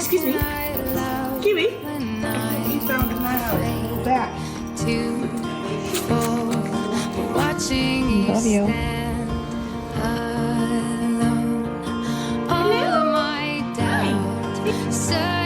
excuse me. Kiwi. He found an eye back. Love you. All of my doubt